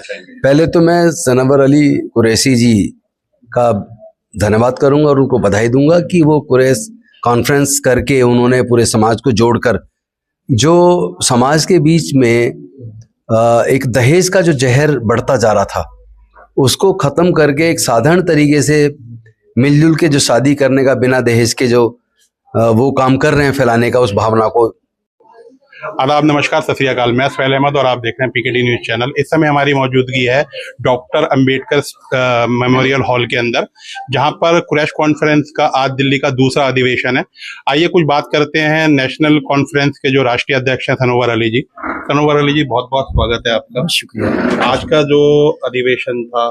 चाहेंगे? पहले तो मैं सनवर अली कुरैशी जी का धन्यवाद करूंगा और उनको बधाई दूंगा कि वो कुरैश कॉन्फ्रेंस करके उन्होंने पूरे समाज को जोड़कर जो समाज के बीच में एक दहेज का जो जहर बढ़ता जा रहा था उसको ख़त्म करके एक साधारण तरीके से मिलजुल के जो शादी करने का बिना दहेज के जो वो काम कर रहे हैं फैलाने का उस भावना को। आदाब, नमस्कार, सत श्री अकाल। मैं सुहैल अहमद और आप देख रहे हैं पीकेडी न्यूज चैनल। इस समय हमारी मौजूदगी है डॉक्टर अंबेडकर मेमोरियल हॉल के अंदर, जहां पर कुरैश कॉन्फ्रेंस का आज दिल्ली का दूसरा अधिवेशन है। आइए कुछ बात करते हैं नेशनल कॉन्फ्रेंस के जो राष्ट्रीय अध्यक्ष हैं सनवर अली जी। सनवर अली जी, बहुत बहुत स्वागत है आपका। शुक्रिया। आज का जो अधिवेशन था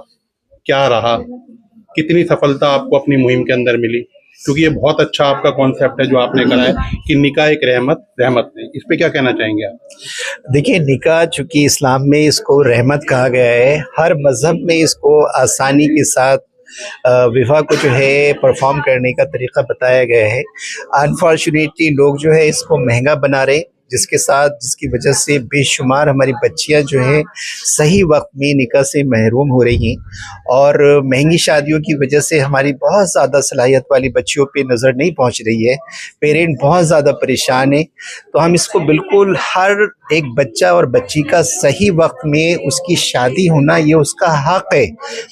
क्या रहा, कितनी सफलता आपको अपनी मुहिम के अंदर मिली? क्योंकि ये बहुत अच्छा आपका कॉन्सेप्ट है जो आपने करा है कि निकाह एक रहमत नहीं, इस पे क्या कहना चाहेंगे आप? देखिए, निकाह चूंकि इस्लाम में इसको रहमत कहा गया है, हर मजहब में इसको आसानी के साथ विवाह को जो है परफॉर्म करने का तरीका बताया गया है। अनफॉर्चुनेटली लोग जो है इसको महंगा बना रहे, जिसकी वजह से बेशुमार हमारी बच्चियां जो है सही वक्त में निकाह से महरूम हो रही हैं और महंगी शादियों की वजह से हमारी बहुत ज़्यादा सलाहियत वाली बच्चियों पे नज़र नहीं पहुंच रही है। पेरेंट बहुत ज़्यादा परेशान है। तो हम इसको बिल्कुल हर एक बच्चा और बच्ची का सही वक्त में उसकी शादी होना ये उसका हक है।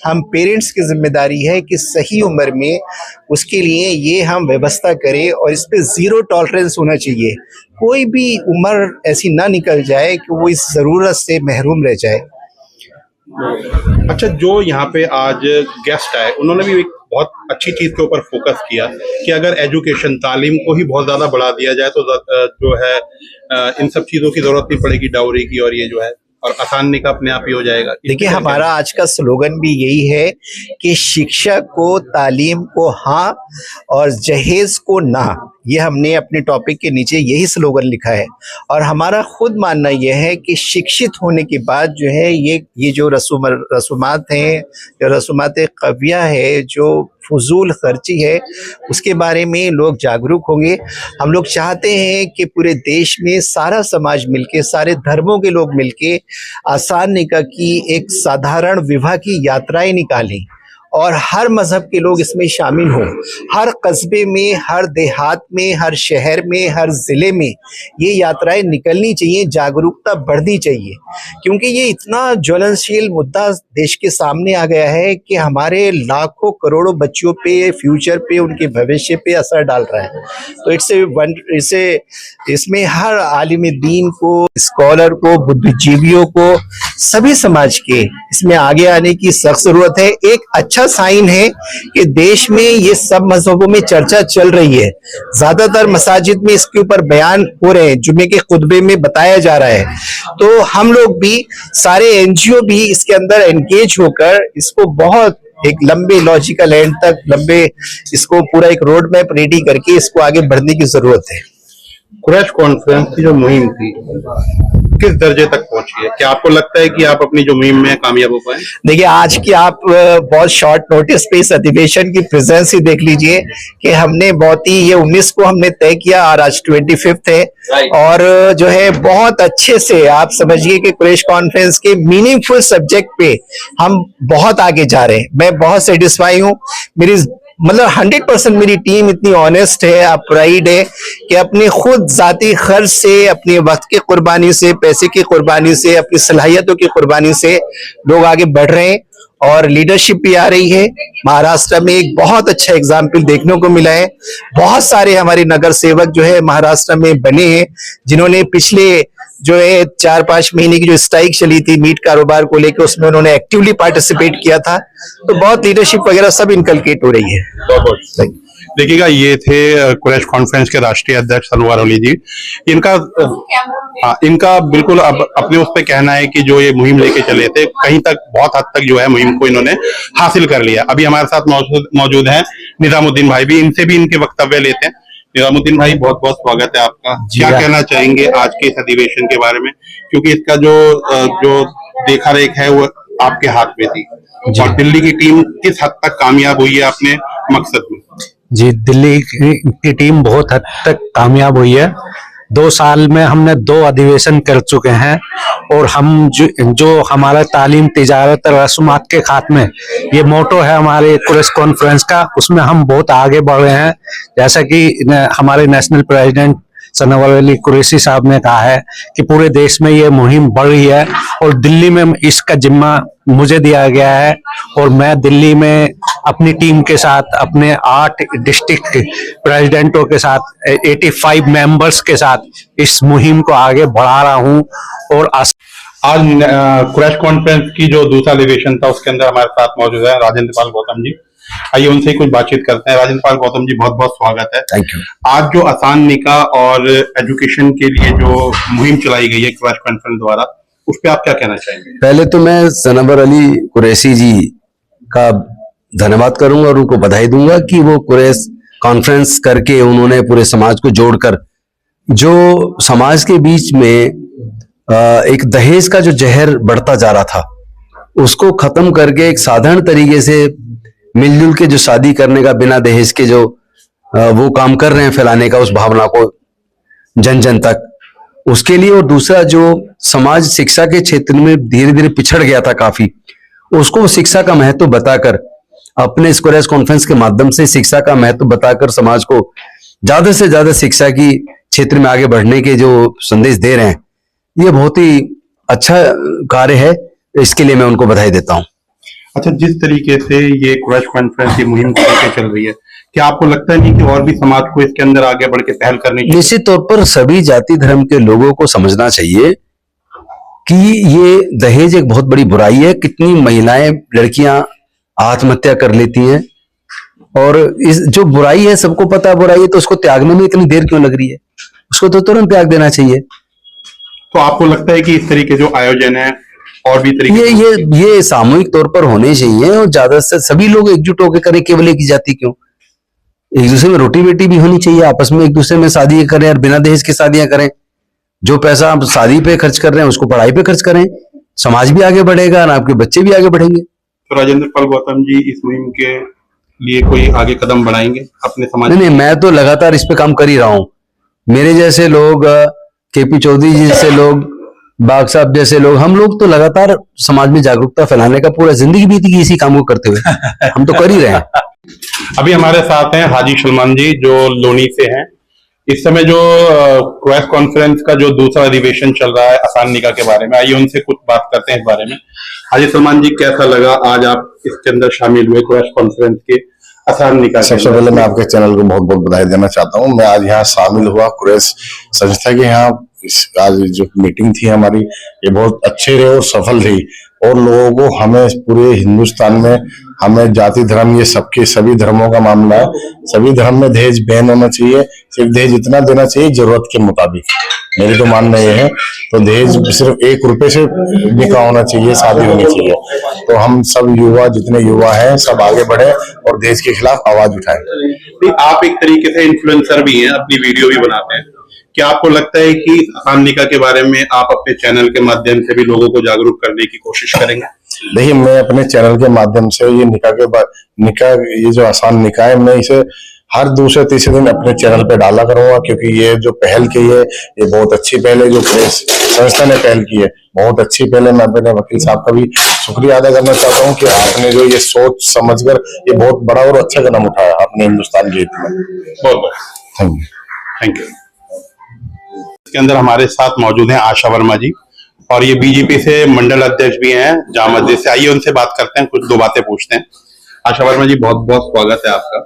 हम पेरेंट्स की जिम्मेदारी है कि सही उम्र में उसके लिए ये हम व्यवस्था करें और इस पे ज़ीरो टॉलरेंस होना चाहिए। कोई भी उम्र ऐसी ना निकल जाए कि वो इस ज़रूरत से महरूम रह जाए। अच्छा, जो यहाँ पे आज गेस्ट आए उन्होंने भी एक बहुत अच्छी चीज के ऊपर फोकस किया कि अगर एजुकेशन तालीम को ही बहुत ज्यादा बढ़ा दिया जाए तो जो है इन सब चीजों की जरूरत नहीं पड़ेगी, डाउरी की, और ये जो है और आसान निकाह अपने आप ही हो जाएगा। देखिए, हमारा आज का स्लोगन भी यही है कि शिक्षा को, तालीम को हाँ और जहेज को ना। ये हमने अपने टॉपिक के नीचे यही स्लोगन लिखा है और हमारा खुद मानना यह है कि शिक्षित होने के बाद जो है ये जो रसूमात हैं, जो रसूमात कविया है, जो फजूल खर्ची है, उसके बारे में लोग जागरूक होंगे। हम लोग चाहते हैं कि पूरे देश में सारा समाज मिलके, सारे धर्मों के लोग मिलके आसान निकाह की एक साधारण विवाह की यात्राएं निकालें और हर मजहब के लोग इसमें शामिल हों। हर कस्बे में, हर देहात में, हर शहर में, हर ज़िले में ये यात्राएं निकलनी चाहिए, जागरूकता बढ़नी चाहिए, क्योंकि ये इतना ज्वलनशील मुद्दा देश के सामने आ गया है कि हमारे लाखों करोड़ों बच्चों पे, फ्यूचर पे, उनके भविष्य पे असर डाल रहा है। तो इसमें हर आलिम दीन को, स्कॉलर को, बुद्धिजीवियों को, सभी समाज के इसमें आगे आने की सख्त जरूरत है। एक अच्छा साइन है कि देश में ये सब मजहबों में चर्चा चल रही है। ज्यादातर मसाजिद में इसके ऊपर बयान हो रहे हैं, जुम्मे के खुतबे में बताया जा रहा है। तो हम लोग भी, सारे एनजीओ भी इसके अंदर एंगेज होकर इसको बहुत एक लंबे लॉजिकल एंड तक इसको पूरा एक रोड मैप रेडी करके इसको आगे बढ़ने की जरूरत है। कुरैश कॉन्फ्रेंस की जो मुहिम थी किस दर्जे तक पहुंची है? क्या आपको लगता है कि आप अपनी जो मुहिम में कामयाब हो पाए? देखिए, आज की आप बहुत शॉर्ट नोटिस पे इस अधिवेशन की प्रेजेंस ही देख लीजिए कि हमने बहुत ही, ये 19 को हमने तय किया और आज 25 है और जो है बहुत अच्छे से आप समझिए कि कुरैश कॉन्फ्रेंस के मीनिंगफुल सब्जेक्ट पे हम बहुत आगे जा रहे हैं। मैं बहुत सेटिस्फाई हूँ। मेरी मतलब 100% मेरी टीम इतनी ऑनेस्ट है, अपराइड है कि अपने खुद जाती खर्च से, अपने वक्त की कुर्बानी से, पैसे की कुर्बानी से, अपनी सलाहियतों की कुर्बानी से लोग आगे बढ़ रहे हैं और लीडरशिप भी आ रही है। महाराष्ट्र में एक बहुत अच्छा एग्जाम्पल देखने को मिला है। बहुत सारे हमारे नगर सेवक जो है महाराष्ट्र में बने हैं, जिन्होंने पिछले जो है 4-5 महीने की जो स्ट्राइक चली थी मीट कारोबार को लेकर, उसमें उन्होंने एक्टिवली पार्टिसिपेट किया था। तो बहुत लीडरशिप वगैरह सब इनकलकेट हो रही है। देखिएगा, ये थे कुरैश कॉन्फ्रेंस के राष्ट्रीय अध्यक्ष सनवर अली जी। इनका बिल्कुल अब अपने उस पे कहना है कि जो ये मुहिम लेके चले थे, कहीं तक बहुत हद तक जो है मुहिम को इन्होंने हासिल कर लिया। अभी हमारे साथ मौजूद हैं निजामुद्दीन भाई भी, इनसे भी इनके वक्तव्य लेते हैं। निजामुद्दीन भाई, बहुत बहुत स्वागत है आपका। क्या कहना चाहेंगे आज के इस अधिवेशन के बारे में, क्योंकि इसका जो देखा रेख है वो आपके हाथ में थी, और दिल्ली की टीम किस हद तक कामयाब हुई है अपने मकसद में? जी, दिल्ली की टीम बहुत हद तक कामयाब हुई है। 2 साल में हमने 2 अधिवेशन कर चुके हैं और हम जो हमारा तालीम, तिजारत और रसूमात के खात्मे, ये मोटो है हमारे कुरैश कॉन्फ्रेंस का, उसमें हम बहुत आगे बढ़ रहे हैं। जैसा कि हमारे नेशनल प्रेसिडेंट सनवर अली कुरैशी साहब ने कहा है कि पूरे देश में ये मुहिम बढ़ रही है और दिल्ली में इसका जिम्मा मुझे दिया गया है और मैं दिल्ली में अपनी टीम के साथ, अपने 8 डिस्ट्रिक्ट प्रेसिडेंटों के साथ, 85 मेंबर्स के साथ इस मुहिम को आगे बढ़ा रहा हूं। और आज कुरैश कॉन्फ्रेंस की जो दूसरा अधिवेशन था उसके अंदर हमारे साथ मौजूद है राजेंद्र पाल गौतम जी। आइए उनसे कुछ बातचीत करते हैं। राजेंद्र पाल गौतम जी, बहुत बहुत स्वागत है। Thank you. आज जो आसान निकाह और एजुकेशन के लिए जो मुहिम चलाई गई है कुरैश कॉन्फ्रेंस द्वारा, उस पर आप क्या कहना चाहेंगे? पहले तो मैं सनवर अली कुरैशी जी का धन्यवाद करूंगा और उनको बधाई दूंगा कि वो कुरैश कॉन्फ्रेंस करके उन्होंने पूरे समाज को जोड़कर, जो समाज के बीच में एक दहेज का जो जहर बढ़ता जा रहा था उसको खत्म करके एक साधारण तरीके से मिलजुल के जो शादी करने का, बिना दहेज के जो वो काम कर रहे हैं फैलाने का उस भावना को जन जन तक, उसके लिए। और दूसरा, जो समाज शिक्षा के क्षेत्र में धीरे धीरे पिछड़ गया था काफी, उसको शिक्षा का महत्व बताकर, अपने इस कुरैश कॉन्फ्रेंस के माध्यम से शिक्षा का महत्व बताकर समाज को ज्यादा से ज्यादा शिक्षा की क्षेत्र में आगे बढ़ने के जो संदेश दे रहे हैं, ये बहुत ही अच्छा कार्य है। इसके लिए मैं उनको बधाई देता हूं। अच्छा, जिस तरीके से ये कुरैश कॉन्फ्रेंस की मुहिम चल रही है, क्या आपको लगता नहीं कि और भी समाज को इसके अंदर आगे बढ़ के पहल करनी चाहिए? निश्चित तौर पर सभी जाति धर्म के लोगों को समझना चाहिए कि ये दहेज एक बहुत बड़ी बुराई है। कितनी महिलाएं, लड़कियां आत्महत्या कर लेती हैं, और इस जो बुराई है, सबको पता बुराई है, तो उसको त्यागने में इतनी देर क्यों लग रही है? उसको तो तुरंत त्याग देना चाहिए। तो आपको लगता है कि इस तरीके जो आयोजन है और भी तरीके ये सामूहिक तौर पर होने चाहिए और ज्यादा से सभी लोग एकजुट होकर करें, केवल एक ही जाति क्यों? एक दूसरे में रोटी बेटी भी होनी चाहिए, आपस में एक दूसरे में शादी करें और बिना दहेज की शादियां करें। जो पैसा आप शादी पे खर्च कर रहे हैं उसको पढ़ाई पे खर्च करें, समाज भी आगे बढ़ेगा और आपके बच्चे भी आगे बढ़ेंगे। तो राजेंद्र पाल गौतम जी इस मुहिम के लिए कोई आगे कदम बढ़ाएंगे अपने समाज? नहीं, मैं तो लगातार इस पे काम कर ही रहा हूं। मेरे जैसे लोग, केपी चौधरी जी जैसे लोग, बाग साहब जैसे लोग, हम लोग तो लगातार समाज में जागरूकता फैलाने का पूरा जिंदगी बीती गई इसी काम को करते हुए। हम तो कर ही रहे हैं। अभी हमारे साथ हैं हाजी सलमान जी, जो लोनी से हैं। इस समय जो कुरैश कॉन्फ्रेंस का जो दूसरा अधिवेशन चल रहा है आसान निकाह के बारे में, आइए उनसे कुछ बात करते हैं इस बारे में। हाजी सलमान जी, कैसा लगा आज आप इसके अंदर शामिल हुए कुरैश कॉन्फ्रेंस के आसान निकाह? सबसे पहले मैं आपके चैनल को बहुत बहुत बधाई देना चाहता हूँ। मैं आज यहाँ शामिल हुआ कुरैश संस्था के यहाँ। आज जो मीटिंग थी हमारी, ये बहुत अच्छे रहे और सफल रही, और लोगों को, हमें पूरे हिंदुस्तान में, हमें जाति धर्म, ये सबके सभी धर्मों का मामला है। सभी धर्म में दहेज बैन होना चाहिए, सिर्फ दहेज इतना देना चाहिए जरूरत के मुताबिक। मेरी तो मानना ये है। तो दहेज सिर्फ 1 रुपए से निकाह होना चाहिए, शादी होनी चाहिए। तो हम सब युवा, जितने युवा हैं, सब आगे बढ़े और दहेज के खिलाफ आवाज उठाएं। आप एक तरीके से इन्फ्लुएंसर भी हैं, अपनी वीडियो भी बनाते हैं। क्या आपको लगता है कि आसान निकाह के बारे में आप अपने चैनल के माध्यम से भी लोगों को जागरूक करने की कोशिश करेंगे? देखिए, मैं अपने चैनल के माध्यम से ये निकाह ये जो आसान निकाह है, मैं इसे हर दूसरे तीसरे दिन अपने चैनल पे डाला करूंगा, क्योंकि ये जो पहल की है, ये बहुत अच्छी पहल है। जो कुरैश संस्था ने पहल की है, बहुत अच्छी पहल है। मैं अपने वकील साहब का भी शुक्रिया अदा करना चाहता हूँ कि आपने जो ये सोच समझकर ये बहुत बड़ा और अच्छा कदम उठाया अपने हिंदुस्तान के हित में। बहुत थैंक यू। इसके अंदर हमारे साथ मौजूद हैं आशा वर्मा जी, और ये बीजेपी से मंडल अध्यक्ष भी हैं जामा मस्जिद से। आइए उनसे बात करते हैं, कुछ 2 बातें पूछते हैं। आशा वर्मा जी, बहुत बहुत स्वागत है आपका।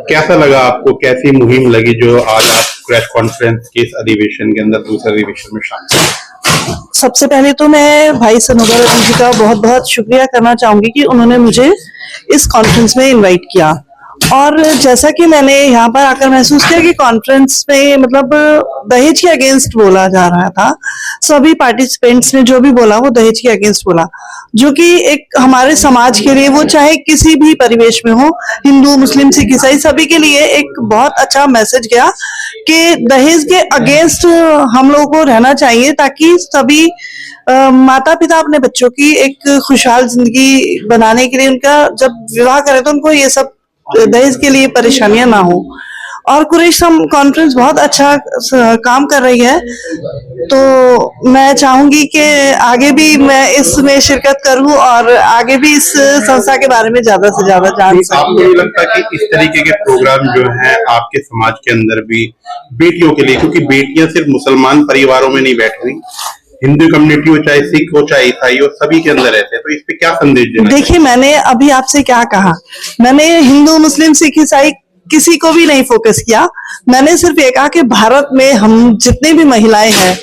कैसा लगा आपको, कैसी मुहिम लगी जो आज आप कुरैश कॉन्फ्रेंस के इस अधिवेशन के अंदर, दूसरे अधिवेशन में शामिल? सबसे पहले तो मैं भाई सनवर अली जी का बहुत बहुत शुक्रिया करना चाहूंगी कि उन्होंने मुझे इस कॉन्फ्रेंस में इनवाइट किया। और जैसा कि मैंने यहाँ पर आकर महसूस किया कि कॉन्फ्रेंस में मतलब दहेज के अगेंस्ट बोला जा रहा था। सभी पार्टिसिपेंट्स ने जो भी बोला वो दहेज के अगेंस्ट बोला, जो कि एक हमारे समाज के लिए, वो चाहे किसी भी परिवेश में हो, हिंदू, मुस्लिम, सिख, ईसाई, सभी के लिए एक बहुत अच्छा मैसेज गया कि दहेज के अगेंस्ट हम लोगों को रहना चाहिए, ताकि सभी माता पिता अपने बच्चों की एक खुशहाल जिंदगी बनाने के लिए, उनका जब विवाह करें तो उनको ये सब दहेज के लिए परेशानियां ना हो। और कुरैश कॉन्फ्रेंस बहुत अच्छा काम कर रही है। तो मैं चाहूंगी कि आगे भी मैं इसमें शिरकत करूं और आगे भी इस संस्था के बारे में ज्यादा से ज्यादा जान सकूं। आपको नहीं लगता कि इस तरीके के प्रोग्राम जो हैं आपके समाज के अंदर भी बेटियों के लिए, क्योंकि बेटियां सिर्फ मुसलमान परिवारों में नहीं बैठी हुई, हिंदू कम्युनिटी हो, चाहे सिख हो, चाहे ईसाई हो, सभी के अंदर रहते हैं, तो इस पे क्या संदेश देना? देखिए, मैंने अभी आपसे क्या कहा, मैंने हिंदू मुस्लिम सिख ईसाई किसी को भी नहीं फोकस किया। मैंने सिर्फ ये कहा कि भारत में हम जितने भी महिलाएं हैं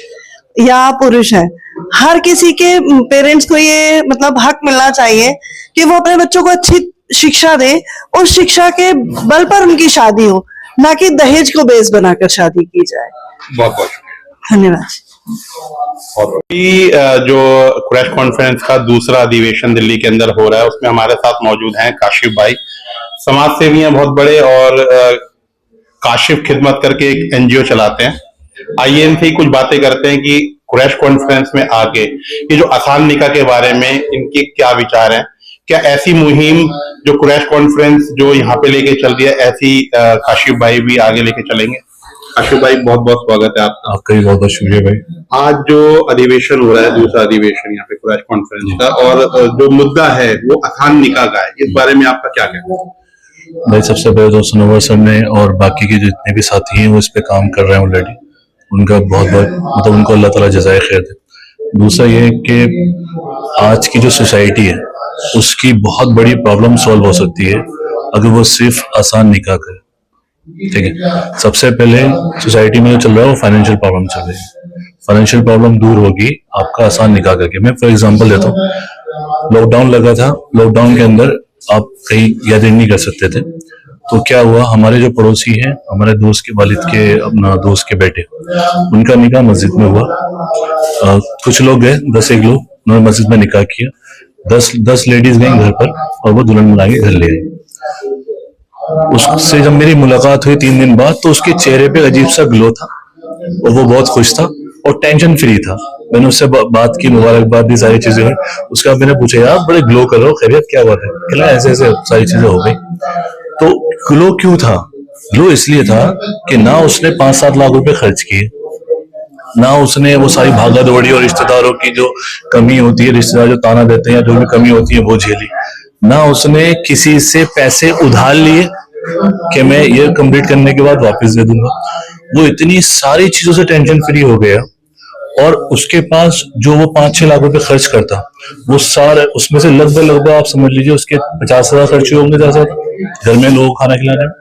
या पुरुष हैं, हर किसी के पेरेंट्स को ये मतलब हक मिलना चाहिए कि वो अपने बच्चों को अच्छी शिक्षा दें, उस शिक्षा के बल पर उनकी शादी हो, ना कि दहेज को बेस बनाकर शादी की जाए। बहुत बहुत धन्यवाद। और अभी जो कुरैश कॉन्फ्रेंस का दूसरा अधिवेशन दिल्ली के अंदर हो रहा है, उसमें हमारे साथ मौजूद हैं काशिफ भाई, समाज सेवी हैं बहुत बड़े, और काशिफ खिदमत करके एक एनजीओ चलाते हैं। आइए इनसे ही कुछ बातें करते हैं कि कुरैश कॉन्फ्रेंस में आके ये जो आसान निकाह के बारे में इनके क्या विचार हैं। क्या ऐसी मुहिम जो कुरैश कॉन्फ्रेंस जो यहाँ पे लेके चल रही है, ऐसी काशिफ भाई भी आगे लेके चलेंगे? काशिफ भाई, बहुत बहुत स्वागत है आपका। आपका भी बहुत बहुत शुक्रिया भाई। आज जो अधिवेशन हो रहा है, दूसरा अधिवेशन यहाँ पे कुरैश कॉन्फ्रेंस का, और जो मुद्दा है वो आसान निकाह का है, इस बारे में आपका क्या कहना है? भाई, सबसे पहले तो सनोवर सर ने और बाकी के जितने भी साथी हैं वो इस पे काम कर रहे हैं ऑलरेडी, उनका बहुत बहुत मतलब उनको अल्लाह ताला जज़ाए खैर दे। दूसरा ये कि आज की जो सोसाइटी है उसकी बहुत बड़ी प्रॉब्लम सॉल्व हो सकती है अगर वो सिर्फ आसान निकाह करे। ठीक है, सबसे पहले सोसाइटी में जो चल रहा है वो फाइनेंशियल प्रॉब्लम चल रही है। फाइनेंशियल प्रॉब्लम दूर होगी आपका आसान निकाह करके। मैं फॉर एग्जांपल देता हूँ, लॉकडाउन लगा था, लॉकडाउन के अंदर आप कहीं गैदरिंग नहीं कर सकते थे, तो क्या हुआ, हमारे जो पड़ोसी हैं, हमारे दोस्त के वालिद के अपना दोस्त के बेटे, उनका निकाह मस्जिद में हुआ। कुछ लोग गए, 10 लोग, उन्होंने मस्जिद में निकाह किया। 10 लेडीज गई घर पर और वो दुल्हन बना के घर ले आई। उससे जब मेरी मुलाकात हुई 3 दिन बाद, तो उसके चेहरे पे अजीब सा ग्लो था और वो बहुत खुश था और टेंशन फ्री था। मैंने उससे बात की, मुबारकबाद दी, सारी चीजें हुई। उसके बाद मैंने पूछा, यार बड़े ग्लो कर रहे हो, खैरियत क्या बात है? कहला ऐसे ऐसे सारी चीजें हो गई। तो ग्लो क्यों था? ग्लो इसलिए था कि ना उसने 5-7 लाख रुपए खर्च किए, ना उसने वो सारी भागा दौड़ी और रिश्तेदारों की जो कमी होती है, रिश्तेदार जो ताना देते हैं या जो भी कमी होती है वो झेली, ना उसने किसी से पैसे उधार लिए कि मैं ये कंप्लीट करने के बाद वापस दे दूंगा। वो इतनी सारी चीजों से टेंशन फ्री हो गया, और उसके पास जो वो 5-6 लाख रुपए खर्च करता, वो सारे उसमें से लगभग आप समझ लीजिए उसके 50,000 खर्च होंगे ज्यादा घर में लोगों को खाना खिलाने में,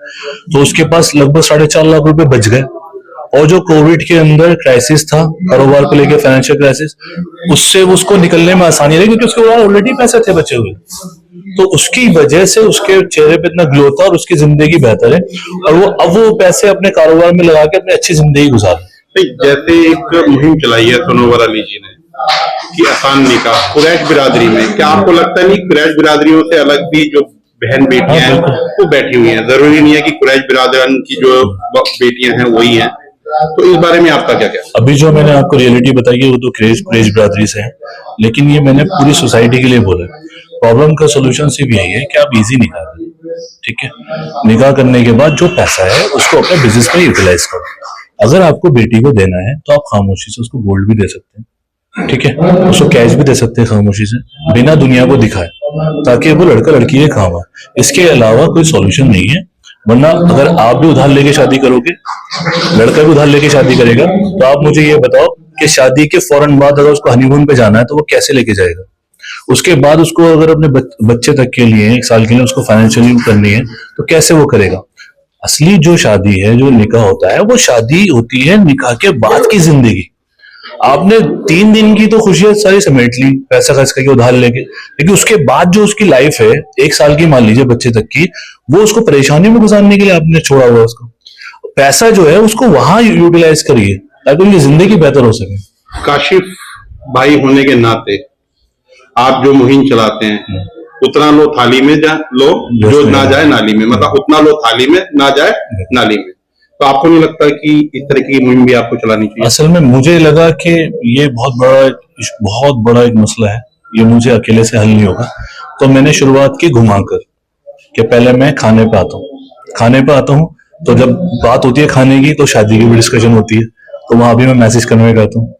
तो उसके पास लगभग 4.5 लाख रुपए बच गए। और जो कोविड के अंदर क्राइसिस था, कारोबार को लेकर फाइनेंशियल क्राइसिस, उससे उसको निकलने में आसानी रही क्योंकि उसके पास ऑलरेडी पैसे थे बचे हुए। तो उसकी वजह से उसके चेहरे पे इतना ग्लो था और उसकी जिंदगी बेहतर है, और वो अब वो पैसे अपने कारोबार में लगा के अपनी अच्छी जिंदगी गुजार रहे। जैसे एक मुहिम चलाई है सनोवर अली जी ने कि आसान निकाह कुरैश बिरादरी में, क्या आपको लगता नहीं कुरैश बिरादरियों से अलग भी जो बहन बेटियां हैं वो बैठी हुई हैं? जरूरी नहीं है कि कुरैश बिरादरन की जो बेटियां हैं वही हैं, तो इस बारे में आपका क्या कहना? अभी जो मैंने आपको रियलिटी बताई है वो तो कुरैश बिरादरी से है, लेकिन ये मैंने पूरी सोसाइटी के लिए बोला। प्रॉब्लम का सोल्यूशन सिर्फ यही है कि आप इजी निकाह करें। ठीक है, निकाह करने के बाद जो पैसा है उसको अपने बिजनेस में यूटिलाइज करो। अगर आपको बेटी को देना है तो आप खामोशी से उसको गोल्ड भी दे सकते हैं, ठीक है, उसको कैश भी दे सकते हैं खामोशी से, बिना दुनिया को दिखाए, ताकि वो लड़का लड़की के काम आए। इसके अलावा कोई सॉल्यूशन नहीं है। वरना अगर आप भी उधार लेके शादी करोगे, लड़का भी उधार लेके शादी करेगा, तो आप मुझे ये बताओ कि शादी के फौरन बाद अगर उसको हनीमून पे जाना है तो वो कैसे लेके जाएगा? उसके बाद उसको अगर अपने बच्चे तक के लिए 1 साल के लिए उसको फाइनेंशियली करनी है तो कैसे वो करेगा? असली जो शादी है, जो निकाह होता है, वो शादी होती है निकाह के बाद की जिंदगी। आपने 3 दिन की तो खुशियां सारी समेट ली पैसा खर्च करके उधार लेके, लेकिन उसके बाद जो उसकी लाइफ है 1 साल की मान लीजिए बच्चे तक की, वो उसको परेशानी में गुजारने के लिए आपने छोड़ा हुआ। उसको पैसा जो है उसको वहां यूटिलाइज करिए ताकि उनकी जिंदगी बेहतर हो सके। काशिफ भाई होने के नाते आप जो मुहिम चलाते हैं, उतना लो थाली में लो जो ना जाए नाली में, मतलब उतना लो थाली में ना जाए नाली में। तो आपको नहीं लगता कि इस तरह की मुहिम भी आपको चलानी चाहिए? असल में मुझे लगा कि ये बहुत बड़ा एक मसला है, ये मुझे अकेले से हल नहीं होगा। तो मैंने शुरुआत की घुमाकर कि पहले मैं खाने पे आता हूँ, तो जब बात होती है खाने की तो शादी की भी डिस्कशन होती है, तो वहां भी मैं मैसेज कन्वे करता हूँ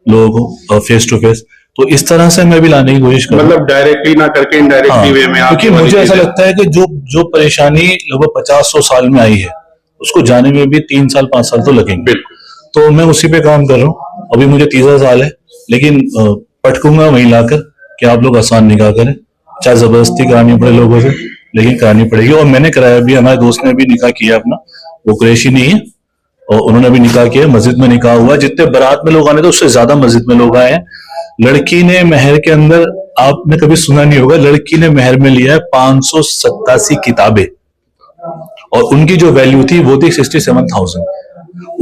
लोगों को फेस टू फेस। तो इस तरह से मैं भी लाने की कोशिश करूँ, मतलब डायरेक्टली ना करके इनडायरेक्टली वे में आप, क्योंकि मुझे ऐसा लगता है कि जो परेशानी लगभग 50-100 साल में आई है उसको जाने में भी 3 साल 5 साल तो लगेंगे। तो मैं उसी पे काम कर रहा हूँ। अभी मुझे 30 साल है, लेकिन पटकूंगा वहीं लाकर कि आप लोग आसान निकाह करें, चाहे जबरदस्ती करानी पड़े लोगों से, लेकिन करानी पड़ेगी। और मैंने कराया भी, हमारे दोस्त ने भी निकाह किया अपना, वो कुरैशी नहीं है और उन्होंने भी निकाह किया, मस्जिद में निकाह हुआ। जितने बारात में लोग आने थे उससे ज्यादा मस्जिद में लोग आए हैं। लड़की ने महर के अंदर, आपने कभी सुना नहीं होगा, लड़की ने महर में लिया है 587 किताबें, और उनकी जो वैल्यू थी वो थी 67,000,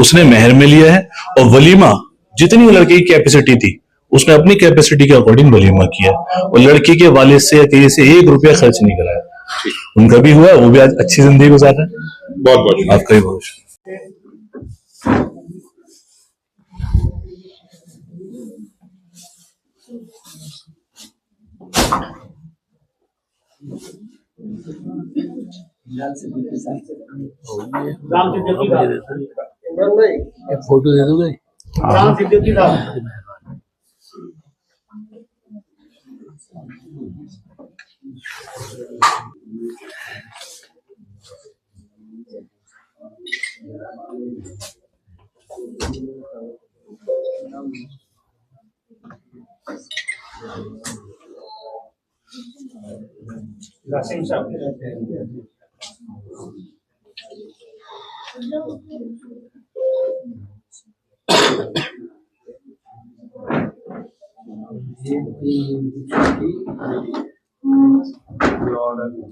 उसने महर में लिया है। और वलीमा जितनी लड़की की कैपेसिटी थी उसने अपनी कैपेसिटी के अकॉर्डिंग वलीमा किया, और लड़की के वालिद से या किसी से 1 रुपया खर्च नहीं कराया। उनका भी हुआ, वो भी आज अच्छी जिंदगी गुजार रहे हैं। बहुत बहुत आपका भी बहुत फोटो दे दोगे?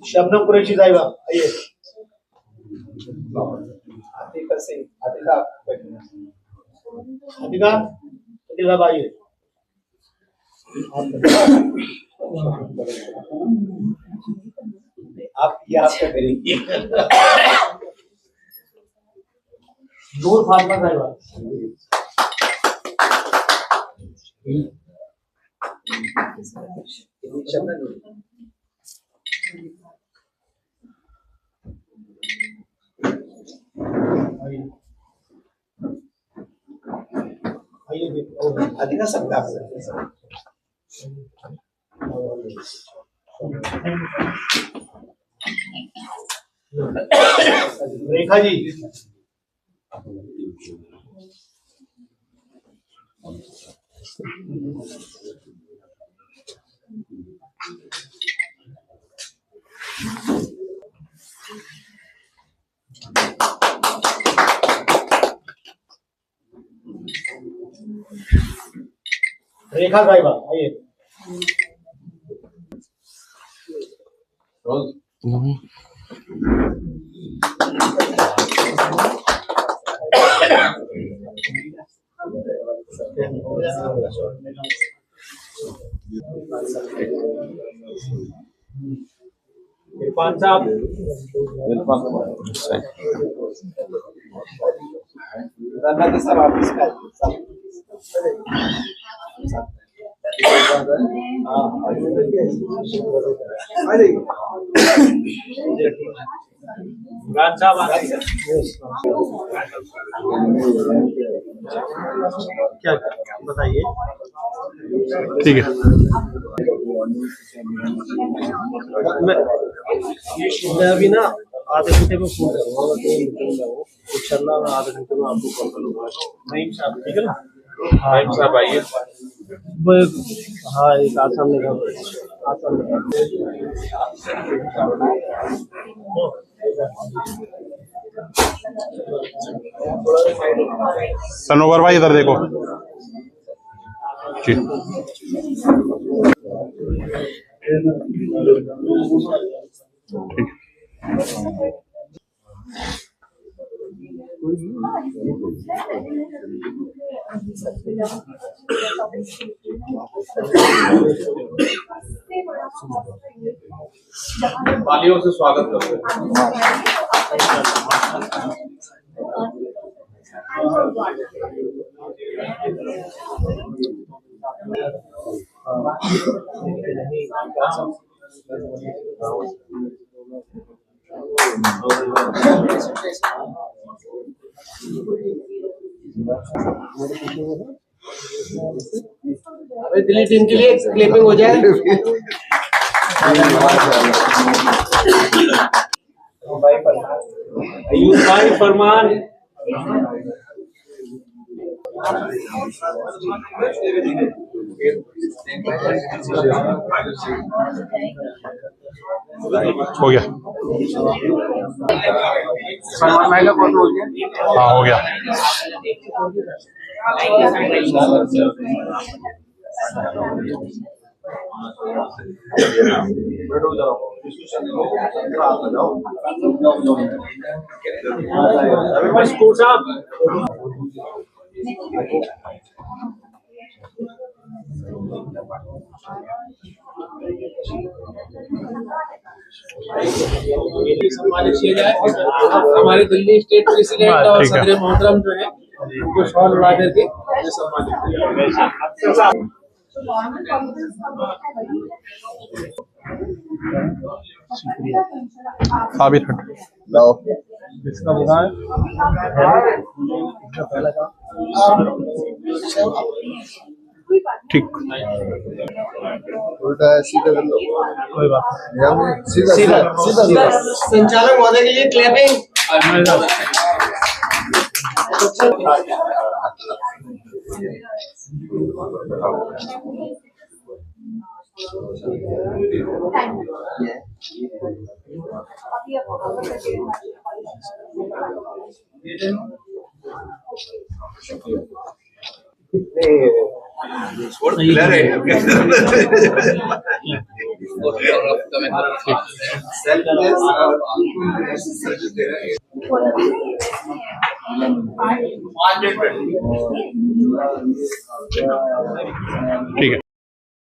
शबनम कुरैशी साहिबा आइए। आतिका सिंह, आतिका आतिका साहब आइए। आप ये आपका करेंगे। नूर फातिमा साहिबा, अधिका सबका रेखा जी, रेखा साहिबा आइए। इरफान साहब, साहब आप इसका क्या बताइए। ठीक है। मैं अभी ना आधे घंटे में फोन करूँगा, इंशाल्लाह मैं आधे घंटे में आपको कॉल करूँगा। नईम साहब ठीक है ना? नईम साहब आइए। हाँ, एक आसाम में सनोवर भाई इधर देखो जी। ठीक। वालियों से स्वागत करते हैं। दिल्ली टीम के लिए क्लिपिंग हो जाए। अयूब भाई फरमान। हो गया। फरमान भाई का फोटो हो गया। हाँ हो गया। सम्मानित किया जाए। हमारे दिल्ली स्टेट प्रेसिडेंट और सदर मोहतरम जो है उनको शॉल उड़ा करके सम्मानित किया। साबित हट इसका बुखार ठीक। उल्टा सीधा कर लो, कोई बात सीधा सीधा सीधा संचालक महोदय के लिए क्लैपिंग। ठीक है।